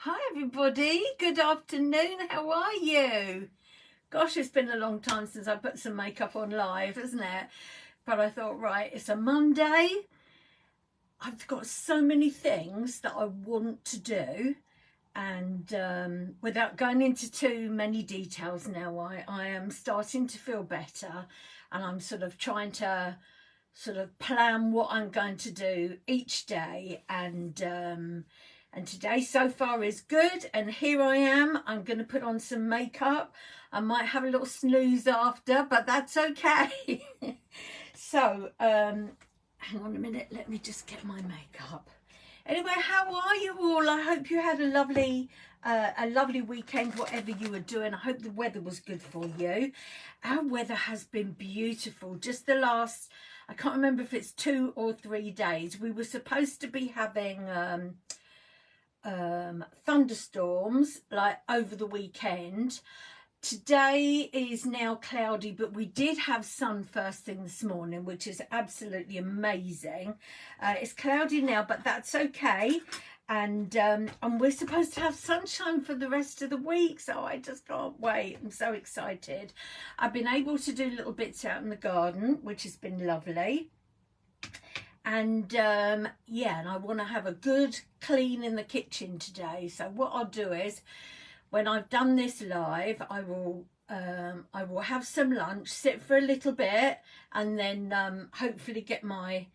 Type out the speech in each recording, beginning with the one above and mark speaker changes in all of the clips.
Speaker 1: Hi everybody, good afternoon, how are you? Gosh, it's been a long time since I put some makeup on live, isn't it? But I thought, right, it's a Monday. I've got so many things that I want to do, and without going into too many details now, I am starting to feel better, and I'm sort of trying to plan what I'm going to do each day, and today so far is good. And here I am, I'm going to put on some makeup. I might have a little snooze after, but that's okay. So hang on a minute, let me just get my makeup. Anyway, how are you all? I hope you had a lovely weekend, whatever you were doing. I hope the weather was good for you. Our weather has been beautiful. Just the last, I can't remember if it's 2 or 3 days. We were supposed to be having thunderstorms like over the weekend. Today is now cloudy, but we did have sun first thing this morning, which is absolutely amazing. It's cloudy now, but that's okay. And we're supposed to have sunshine for the rest of the week, so I just can't wait. I'm so excited. I've been able to do little bits out in the garden, which has been lovely. And yeah, and I want to have a good clean in the kitchen today. So what I'll do is, when I've done this live, I will have some lunch, sit for a little bit, and then hopefully get my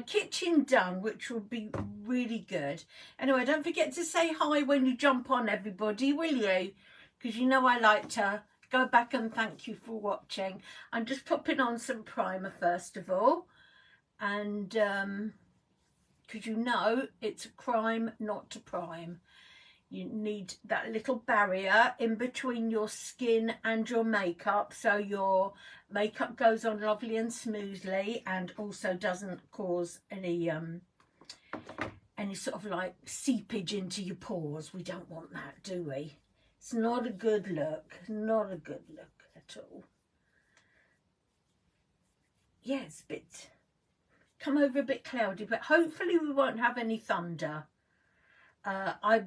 Speaker 1: kitchen done, which will be really good. Anyway, don't forget to say hi when you jump on, everybody, will you? Because you know I like to go back and thank you for watching. I'm just popping on some primer first of all, and because you know it's a crime not to prime. You need that little barrier in between your skin and your makeup, so your makeup goes on lovely and smoothly, and also doesn't cause any sort of like seepage into your pores. We don't want that, do we? It's not a good look. Not a good look at all. Yeah, it's a bit come over a bit cloudy, but hopefully we won't have any thunder. The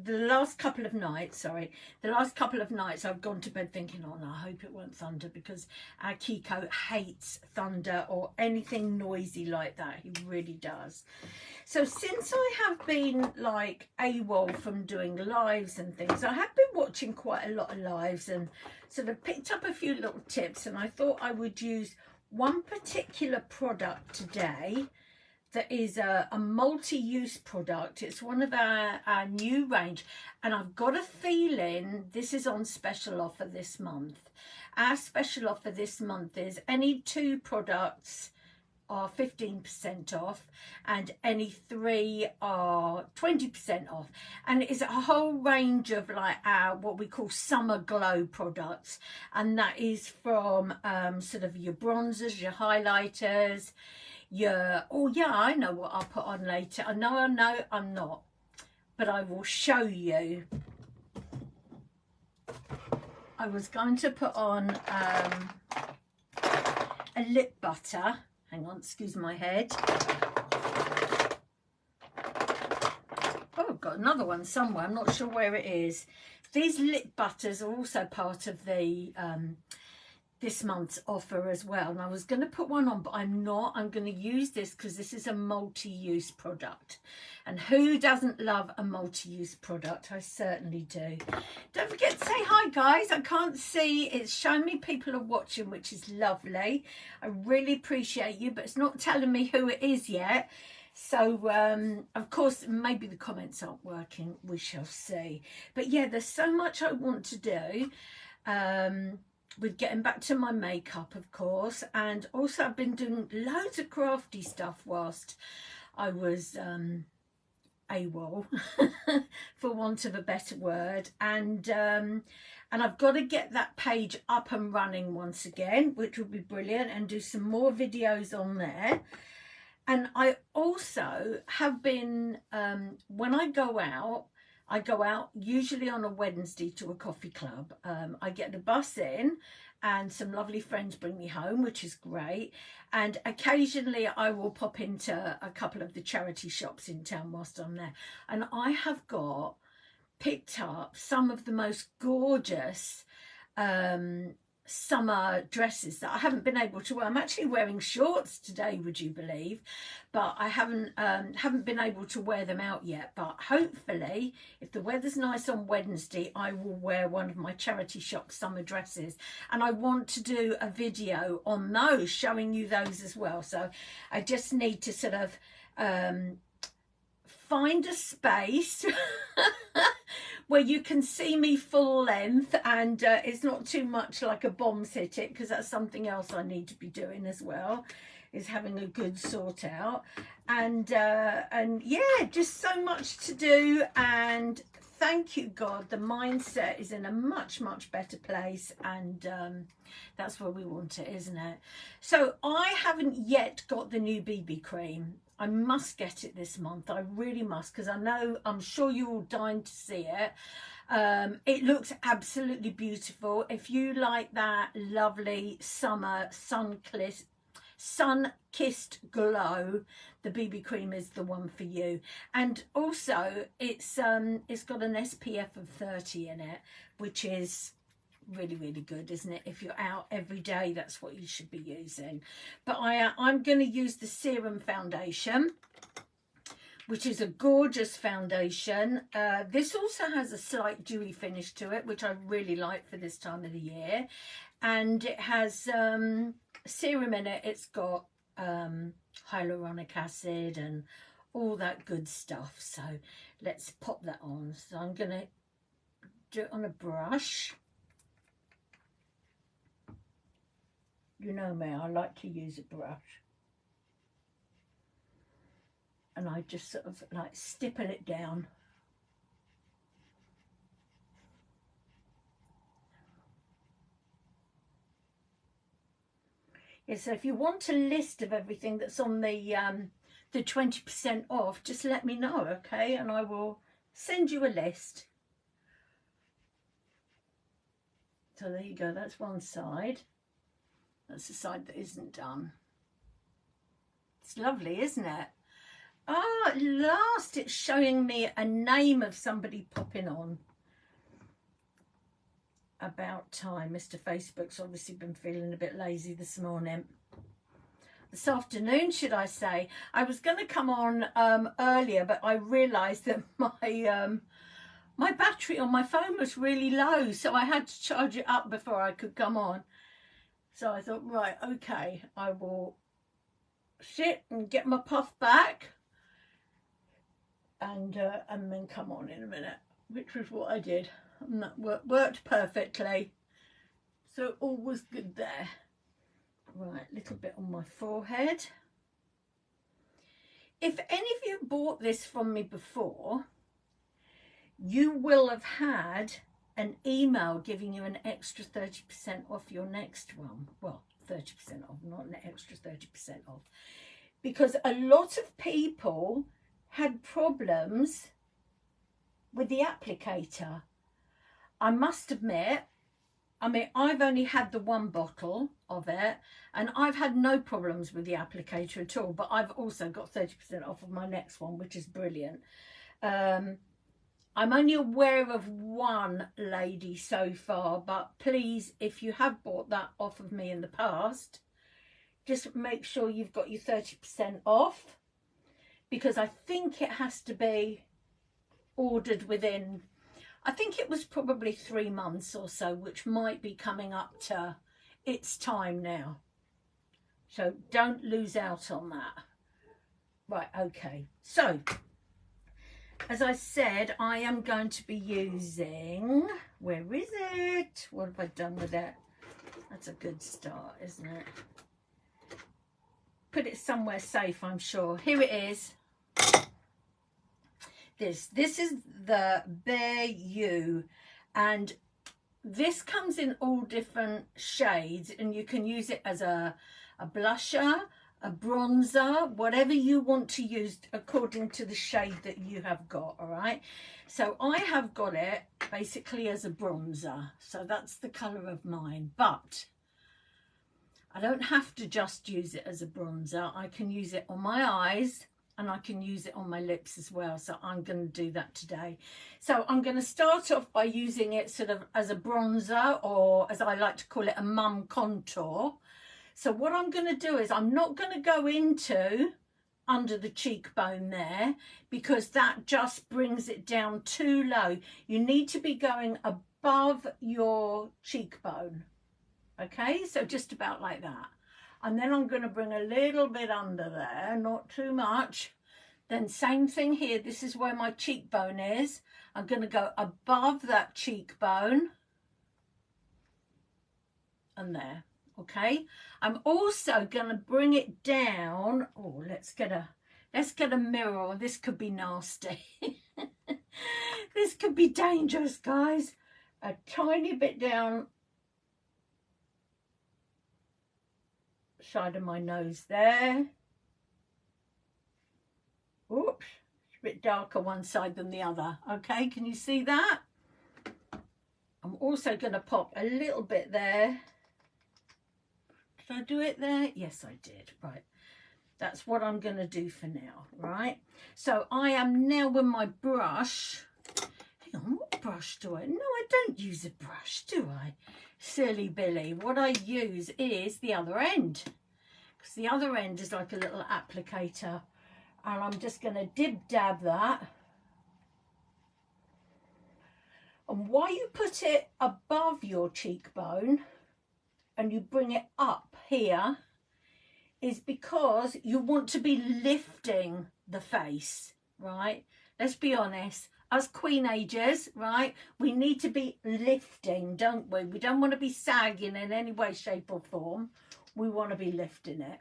Speaker 1: last couple of nights I've gone to bed thinking, oh no, I hope it won't thunder, because our Kiko hates thunder or anything noisy like that. He really does. So since I have been like AWOL from doing lives and things, I have been watching quite a lot of lives and sort of picked up a few little tips, and I thought I would use one particular product today that is a multi-use product. It's one of our new range, and I've got a feeling this is on special offer this month. Our special offer this month is any 2 products are 15% off, and any 3 are 20% off, and it's a whole range of like our what we call summer glow products, and that is from sort of your bronzers, your highlighters, oh yeah, I know what I'll put on later. I know I'm not, but I will show you. I was going to put on a lip butter. Hang on, excuse my head. Oh, I've got another one somewhere. I'm not sure where it is. These lip butters are also part of the this month's offer as well, and I was going to put one on, but I'm not. I'm going to use this because this is a multi-use product, and who doesn't love a multi-use product? I certainly do. Don't forget to say hi, guys. I can't see, it's showing me people are watching, which is lovely. I really appreciate you, but it's not telling me who it is yet. So of course maybe the comments aren't working, we shall see. But yeah, there's so much I want to do with getting back to my makeup, of course, and also I've been doing loads of crafty stuff whilst I was AWOL for want of a better word, and I've got to get that page up and running once again, which would be brilliant, and do some more videos on there. And I also have been when I go out, I go out usually on a Wednesday to a coffee club. I get the bus in and some lovely friends bring me home, which is great. And occasionally I will pop into a couple of the charity shops in town whilst I'm there. And I have picked up some of the most gorgeous summer dresses that I haven't been able to wear. I'm actually wearing shorts today, would you believe? But I haven't been able to wear them out yet. But hopefully, if the weather's nice on Wednesday, I will wear one of my charity shop summer dresses. And I want to do a video on those, showing you those as well. So I just need to sort of find a space where you can see me full length and it's not too much like a bomb sit it, because that's something else I need to be doing as well, is having a good sort out. And yeah, just so much to do. And thank you God, the mindset is in a much better place, and that's where we want it, isn't it? So I haven't yet got the new BB cream. I must get it this month. I really must, because I'm sure you're all dying to see it. It looks absolutely beautiful. If you like that lovely summer sun-kissed glow, the BB cream is the one for you. And also it's got an SPF of 30 in it, which is really good, isn't it? If you're out every day, that's what you should be using. But I'm going to use the Serum Foundation, which is a gorgeous foundation. This also has a slight dewy finish to it, which I really like for this time of the year. And it has serum in it. It's got hyaluronic acid and all that good stuff. So let's pop that on. So I'm going to do it on a brush. You know me, I like to use a brush. And I just sort of like stipple it down. Yeah, so if you want a list of everything that's on the 20% off, just let me know, okay? And I will send you a list. So there you go, that's one side. That's the side that isn't done. It's lovely, isn't it? Ah, at last it's showing me a name of somebody popping on. About time. Mr. Facebook's obviously been feeling a bit lazy this morning. This afternoon, should I say. I was going to come on earlier, but I realised that my battery on my phone was really low, so I had to charge it up before I could come on. So I thought, right, okay, I will sit and get my puff back and then come on in a minute, which was what I did. And that worked perfectly. So all was good there. Right, a little bit on my forehead. If any of you bought this from me before, you will have had an email giving you an extra 30% off your next one. Well, 30% off, not an extra 30% off. Because a lot of people had problems with the applicator. I must admit, I mean, I've only had the one bottle of it and I've had no problems with the applicator at all, but I've also got 30% off of my next one, which is brilliant. I'm only aware of one lady so far, but please, if you have bought that off of me in the past, just make sure you've got your 30% off, because I think it has to be ordered within, I think it was probably 3 months or so, which might be coming up to its time now. So don't lose out on that. Right, okay. So, as I said, I am going to be using, where is it? What have I done with it? That's a good start, isn't it? Put it somewhere safe, I'm sure. Here it is. This is the Bare You, and this comes in all different shades, and you can use it as a blusher, a bronzer, whatever you want to use according to the shade that you have got. All right, so I have got it basically as a bronzer, so that's the color of mine, but I don't have to just use it as a bronzer. I can use it on my eyes and I can use it on my lips as well, so I'm going to do that today. So I'm going to start off by using it sort of as a bronzer, or as I like to call it, a mum contour. So what I'm going to do is I'm not going to go into under the cheekbone there, because that just brings it down too low. You need to be going above your cheekbone. Okay, so just about like that. And then I'm going to bring a little bit under there, not too much. Then same thing here. This is where my cheekbone is. I'm going to go above that cheekbone and there. Okay, I'm also going to bring it down. Oh, let's get a mirror. This could be nasty. This could be dangerous, guys. A tiny bit down side of my nose there. Oops, it's a bit darker one side than the other. Okay, can you see that? I'm also going to pop a little bit there. Did I do it there? Yes, I did. Right, that's what I'm going to do for now. Right, so I am now with my brush. Hang on, what brush do I? No, I don't use a brush, do I? Silly Billy. What I use is the other end, because the other end is like a little applicator, and I'm just going to dab that. And why you put it above your cheekbone and you bring it up here is because you want to be lifting the face, right? Let's be honest, as queenagers, right, we need to be lifting, don't we? We don't want to be sagging in any way, shape or form. We want to be lifting it.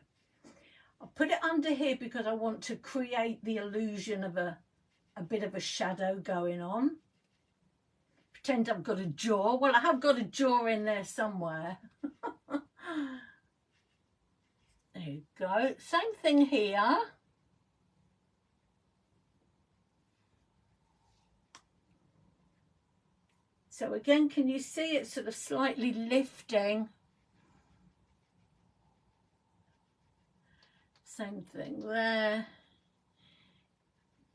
Speaker 1: I'll put it under here because I want to create the illusion of a bit of a shadow going on. Pretend I've got a jaw. Well, I have got a jaw in there somewhere. There you go. Same thing here. So again, can you see it sort of slightly lifting? Same thing there.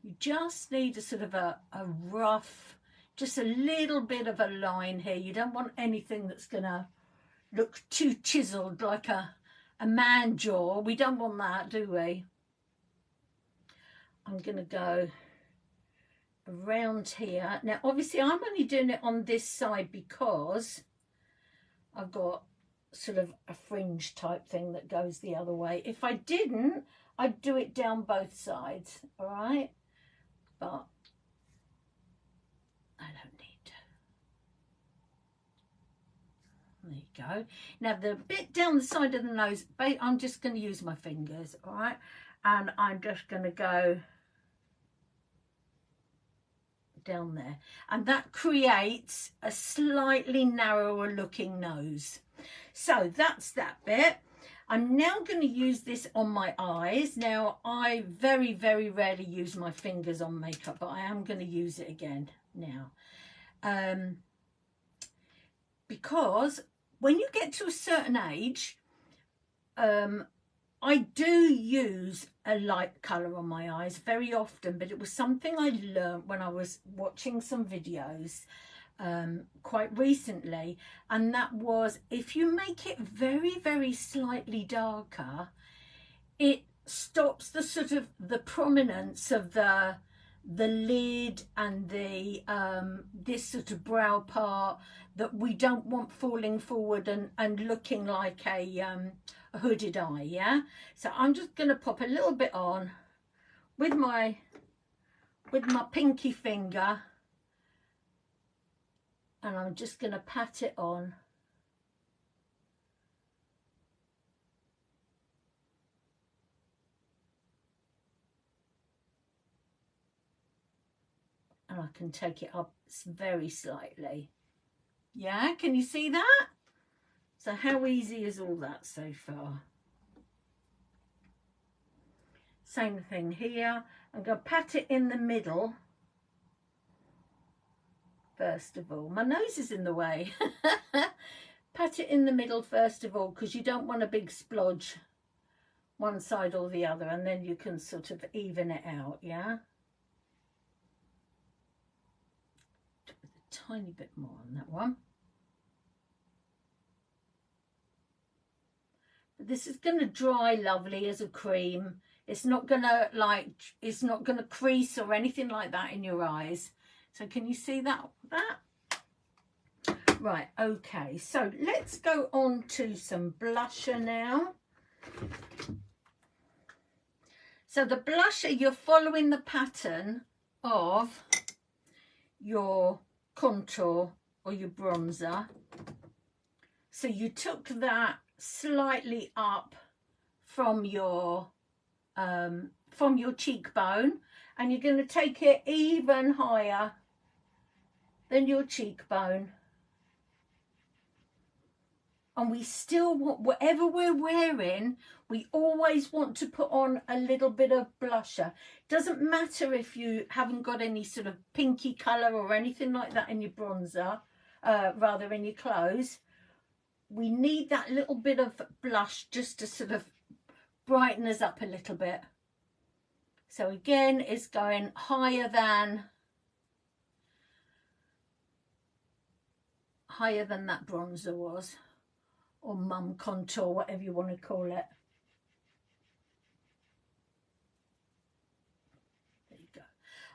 Speaker 1: You just need a sort of a rough, just a little bit of a line here. You don't want anything that's going to look too chiseled like a man jaw. We don't want that, do we? I'm going to go around here. Now, obviously, I'm only doing it on this side because I've got sort of a fringe type thing that goes the other way. If I didn't, I'd do it down both sides, all right? But I don't need to. There you go. Now the bit down the side of the nose, I'm just going to use my fingers, all right? And I'm just going to go down there. And that creates a slightly narrower looking nose. So that's that bit. I'm now going to use this on my eyes. Now, I very, very rarely use my fingers on makeup, but I am going to use it again now. Because when you get to a certain age, I do use a light colour on my eyes very often, but it was something I learned when I was watching some videos quite recently, and that was if you make it very, very slightly darker, it stops the sort of the prominence of the lid and the this sort of brow part that we don't want falling forward and looking like a hooded eye. Yeah, so I'm just going to pop a little bit on with my pinky finger, and I'm just going to pat it on. And I can take it up very slightly. Yeah, can you see that? So how easy is all that so far? Same thing here. I'm going to pat it in the middle first of all. My nose is in the way. Pat it in the middle first of all, because you don't want a big splodge one side or the other, and then you can sort of even it out, yeah? A tiny bit more on that one. But this is going to dry lovely as a cream. It's not going to it's not going to crease or anything like that in your eyes. So can you see that? Right, okay, so let's go on to some blusher now. So the blusher, you're following the pattern of your contour or your bronzer. So you took that slightly up from your cheekbone, and you're going to take it even higher than your cheekbone. And we still want, whatever we're wearing, we always want to put on a little bit of blusher. Doesn't matter if you haven't got any sort of pinky colour or anything like that in your bronzer, rather in your clothes. We need that little bit of blush just to sort of brighten us up a little bit. So again, it's going higher than that bronzer was, or mum contour, whatever you want to call it. There you go.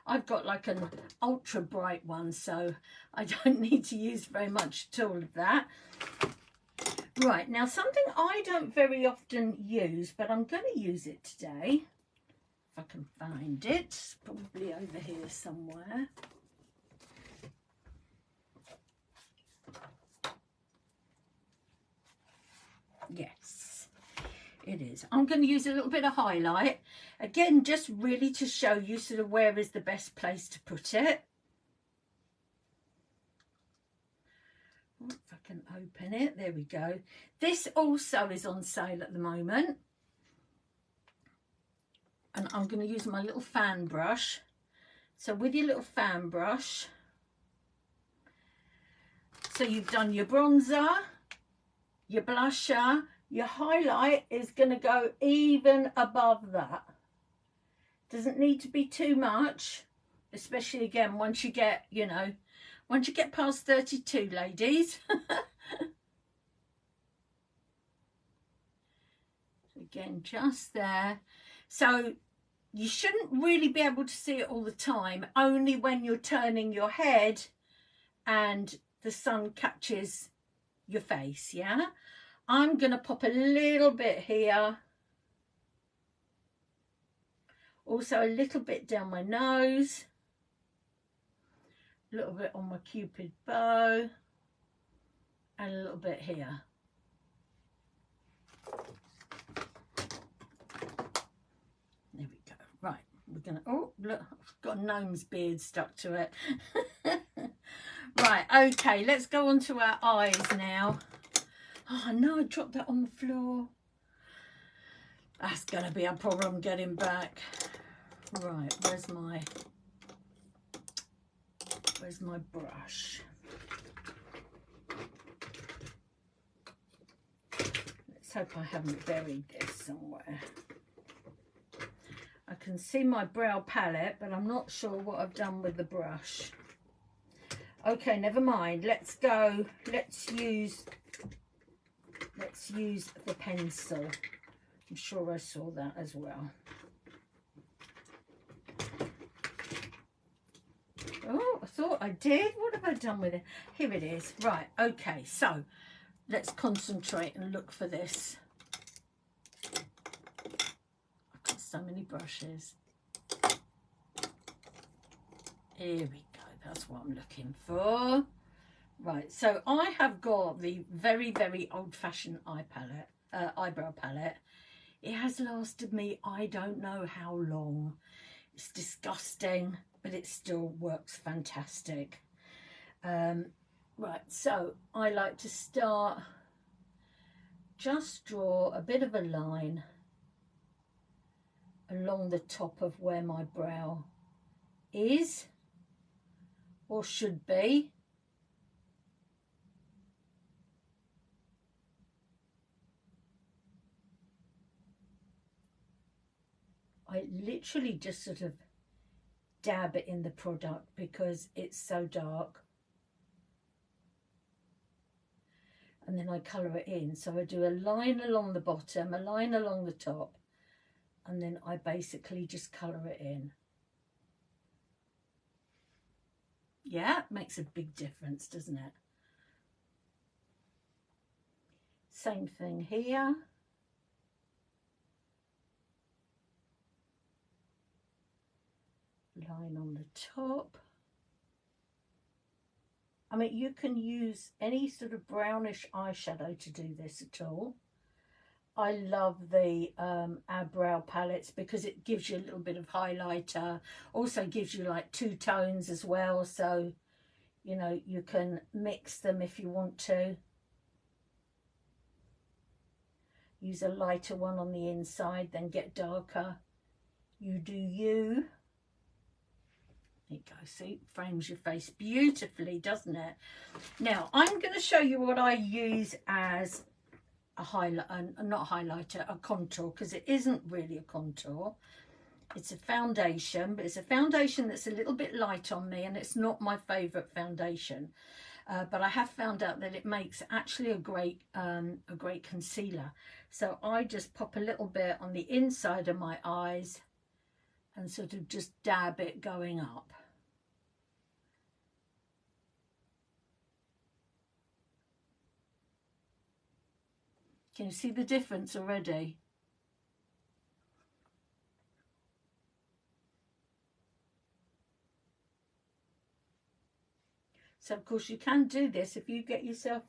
Speaker 1: I've got like an ultra bright one, so I don't need to use very much at all of that. Right, now something I don't very often use, but I'm going to use it today. If I can find it, it's probably over here somewhere. Yes, it is. I'm going to use a little bit of highlight. Again, just really to show you sort of where is the best place to put it. Oh, if I can open it, there we go. This also is on sale at the moment. And I'm going to use my little fan brush. So with your little fan brush, so you've done your bronzer, your blusher, your highlight is going to go even above that. Doesn't need to be too much, especially again once you get, you know, once you get past 32, ladies. Again, just there. So you shouldn't really be able to see it all the time, only when you're turning your head and the sun catches your face, yeah? I'm going to pop a little bit here. Also a little bit down my nose. A little bit on my Cupid bow. And a little bit here. There we go. Right, we're going to... Oh, look, I've got a gnome's beard stuck to it. Right, okay, let's go on to our eyes now. Oh, no, I dropped that on the floor. That's going to be a problem getting back. Right, where's my brush? Let's hope I haven't buried this somewhere. I can see my brow palette, but I'm not sure what I've done with the brush. Okay, never mind. Let's go. Let's use the pencil. I'm sure I saw that as well. Oh, I thought I did. What have I done with it? Here it is. Right, okay, so let's concentrate and look for this. I've got so many brushes. Here we go. That's what I'm looking for. Right, so I have got the very, very old-fashioned eyebrow palette. It has lasted me, I don't know how long. It's disgusting, but it still works fantastic. Right, so I like to start, just draw a bit of a line along the top of where my brow is or should be. I literally just sort of dab it in the product because it's so dark. And then I colour it in. So I do a line along the bottom, a line along the top, and then I basically just colour it in. Yeah, it makes a big difference, doesn't it? Same thing here. Line on the top. I mean, you can use any sort of brownish eyeshadow to do this at all. I love the our brow palettes because it gives you a little bit of highlighter. Also gives you like two tones as well. So, you know, you can mix them if you want to. Use a lighter one on the inside, then get darker. You do you. There you go, see, frames your face beautifully, doesn't it? Now, I'm going to show you what I use as a highlight, not a highlighter, a contour, because it isn't really a contour. It's a foundation, but it's a foundation that's a little bit light on me, and it's not my favourite foundation. But I have found out that it makes actually a great concealer. So I just pop a little bit on the inside of my eyes and sort of just dab it going up. Can you see the difference already? So of course you can do this if you get yourself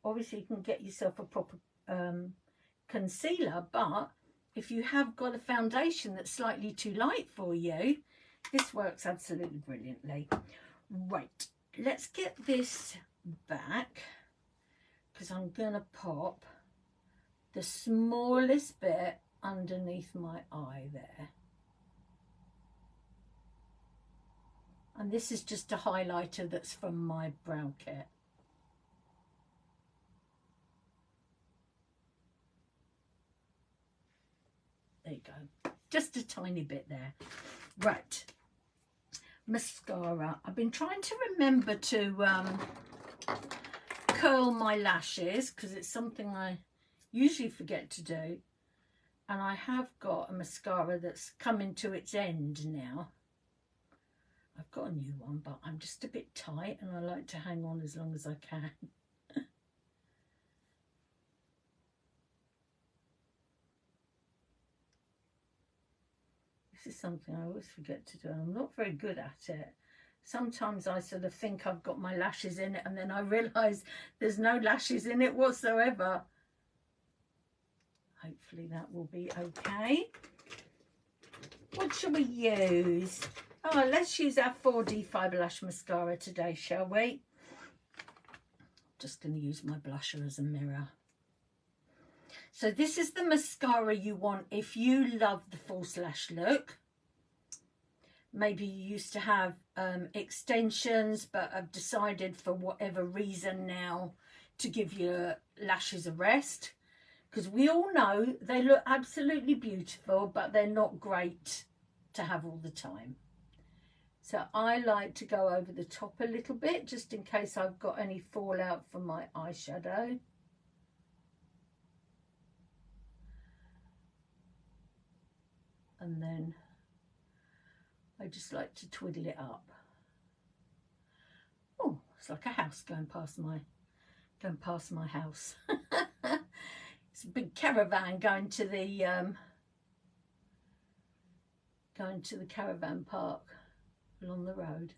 Speaker 1: obviously you can get yourself a proper concealer, but if you have got a foundation that's slightly too light for you, this works absolutely brilliantly. Right, let's get this back because I'm gonna pop the smallest bit underneath my eye there. And this is just a highlighter that's from my brow kit. There you go. Just a tiny bit there. Right. Mascara. I've been trying to remember to curl my lashes because it's something I usually forget to do. And I have got a mascara that's coming to its end now. I've got a new one, but I'm just a bit tight and I like to hang on as long as I can. This is something I always forget to do. I'm not very good at it. Sometimes I sort of think I've got my lashes in it and then I realise there's no lashes in it whatsoever. Hopefully that will be okay. What shall we use? Oh, let's use our 4D Fibre Lash Mascara today, shall we? Just going to use my blusher as a mirror. So this is the mascara you want if you love the false lash look. Maybe you used to have extensions but have decided for whatever reason now to give your lashes a rest. Because we all know they look absolutely beautiful, but they're not great to have all the time. So I like to go over the top a little bit, just in case I've got any fallout from my eyeshadow. And then I just like to twiddle it up. Oh, it's like a house going past my house. It's a big caravan going to the caravan park along the road.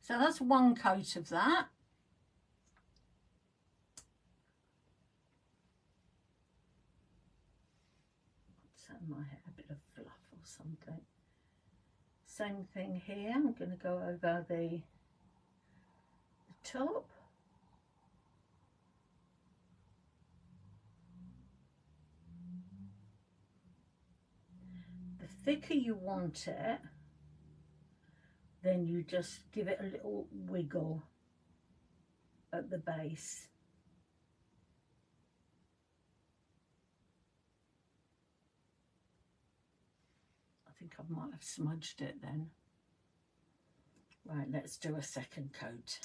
Speaker 1: So that's one coat of that. So I might have a bit of fluff or something. Same thing here. I'm going to go over the top. The thicker you want it, then you just give it a little wiggle at the base. I think I might have smudged it then. Right, let's do a second coat.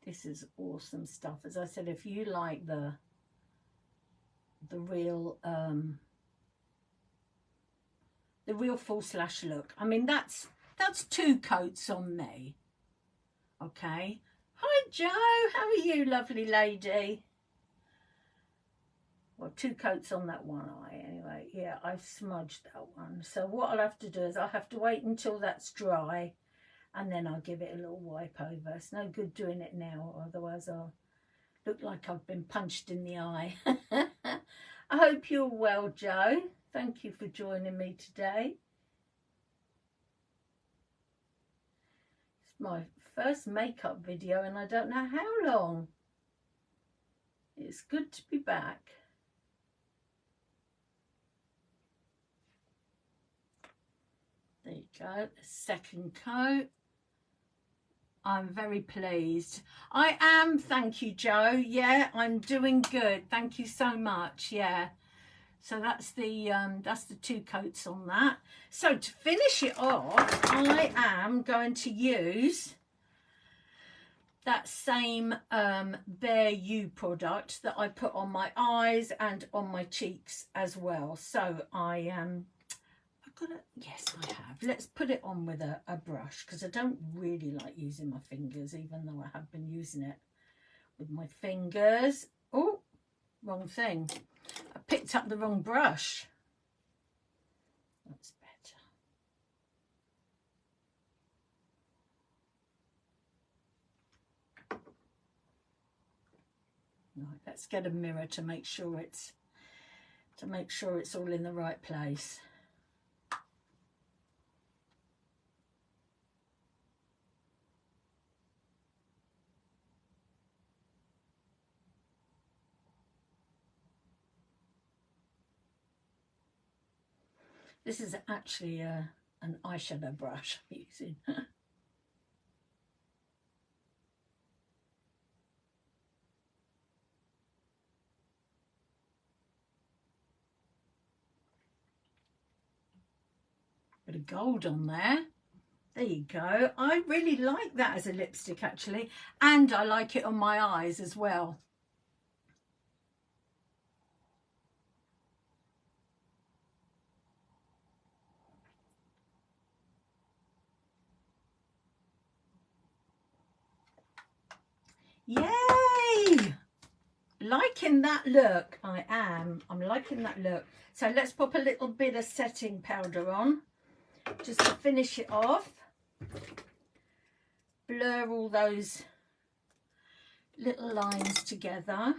Speaker 1: This is awesome stuff. As I said, if you like the real full slash look, I mean that's 2 coats on me. Okay. Hi Joe, how are you, lovely lady? Well, 2 coats on that one eye anyway. Yeah, I've smudged that one. So what I'll have to do is I'll have to wait until that's dry, and then I'll give it a little wipe over. It's no good doing it now, otherwise I'll look like I've been punched in the eye. I hope you're well, Joe. Thank you for joining me today. It's my first makeup video and I don't know how long. It's good to be back. There you go, the second coat. I'm very pleased. I am, thank you, Joe. Yeah, I'm doing good. Thank you so much. Yeah. So that's the 2 coats on that. So to finish it off, I am going to use that same Bare You product that I put on my eyes and on my cheeks as well. So yes, I have. Let's put it on with a brush, because I don't really like using my fingers, even though I have been using it with my fingers. Oh, wrong thing. I picked up the wrong brush. That's better. Right, let's get a mirror to make sure it's all in the right place. This is actually an eyeshadow brush I'm using. Bit of gold on there. There you go. I really like that as a lipstick actually, and I like it on my eyes as well. Yay! Liking that look. I'm liking that look. So let's pop a little bit of setting powder on just to finish it off. Blur all those little lines together.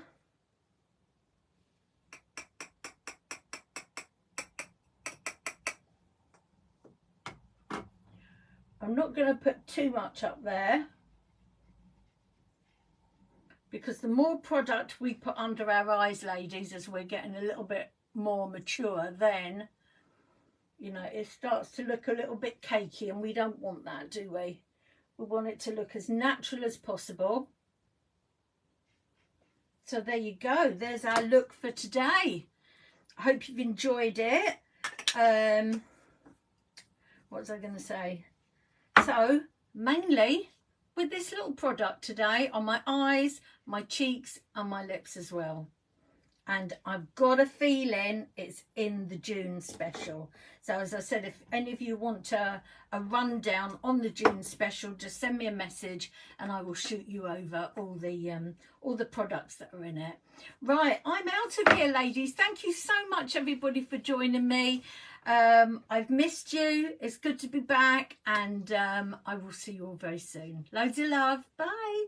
Speaker 1: I'm not going to put too much up there, because the more product we put under our eyes, ladies, as we're getting a little bit more mature, then, you know, it starts to look a little bit cakey, and we don't want that, do we? We want it to look as natural as possible. So there you go. There's our look for today. I hope you've enjoyed it. What was I going to say? So, mainly with this little product today on my eyes, my cheeks and my lips as well. And I've got a feeling it's in the June special. So as I said, if any of you want a rundown on the June special, just send me a message and I will shoot you over all the products that are in it. Right, I'm out of here, ladies. Thank you so much, everybody, for joining me. I've missed you. It's good to be back, and I will see you all very soon. Loads of love. Bye.